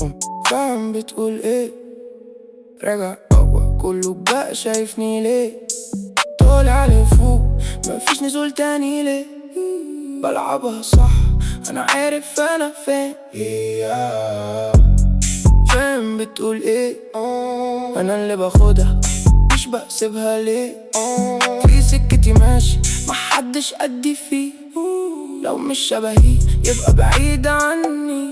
فاهم بتقول ايه؟ راجع جوا كله بقى شايفني ليه؟ طالع لفوق مفيش نزول تاني ليه؟ بلعبها صح انا عارف انا فين. فاهم بتقول ايه؟ انا اللي باخدها مش بحسبها ليه. في سكتي ماشي محدش قدي فيه، لو مش شبهي يبقى بعيد عني.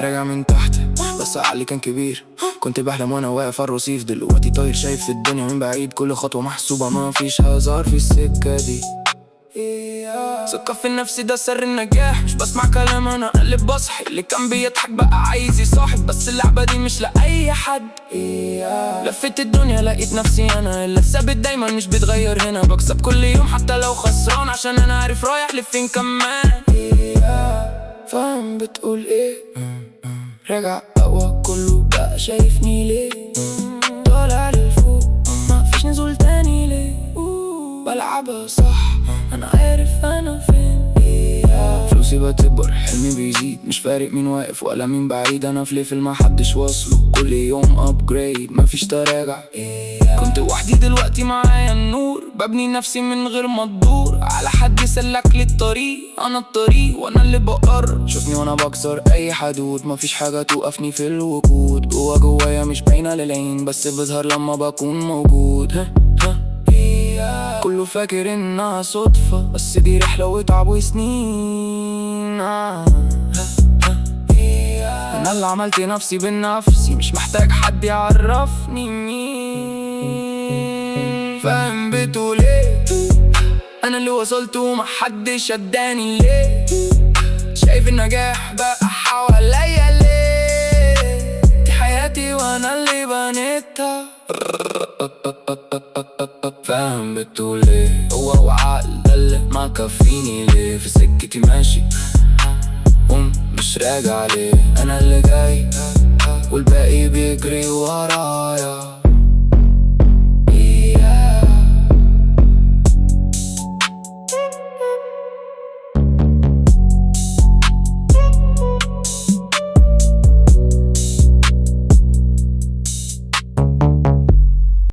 راجع من تحت بس عقلي كان كبير، كنت بحلم وانا واقف على الرصيف، دلوقتي طاير شايف في الدنيا من بعيد، كل خطوة محسوبة ما فيش هزار في السكة دي. ثقة في النفس ده سر النجاح، مش بسمع كلام انا قلب بصحي، اللي كان بيضحك بقى عايز يصاحب، بس اللعبة دي مش لأي حد. لفت الدنيا لقيت نفسي انا اللي ثابت دايما مش بتغير هنا، بكسب كل يوم حتى لو خسران عشان انا عارف رايح لفين كمان. فاهم بتقول ايه؟ راجع قوى كله بقى شايفني ليه؟ طالع لفوق مفيش نزول تاني ليه؟ بلعبها صح انا عارف انا فين. فلوسي بتكبر حلمي بيزيد، مش فارق مين واقف ولا مين بعيد، انا في ليفل ما حدش واصله، كل يوم ابجريد مفيش تراجع. كنت وحدي دلوقتي معايا النور، ببني نفسي من غير ما تدور على حد يسلك لي الطريق، انا الطريق وانا اللي بقرر. شوفني وانا بكسر اي حدود، مفيش حاجة توقفني في الوجود، جوايا مش باينة للعين بس بظهر لما بكون موجود. كله فاكر انها صدفة بس دي رحلة وتعب وسنين. انا اللي عملت نفسي بنفسي، مش محتاج حد يعرفني مين. فاهم بتقول ايه؟ انا اللي وصلت ومحدش شداني ليه؟ شايف النجاح بقى حواليا ليه؟ دي حياتي وانا اللي بنيتها. فاهم بتقول ايه؟ هو وعقل ده اللي ما كفيني ليه؟ في سكتي ماشي مش راجع ليه، انا اللي جاي والباقي بيجري ورايا.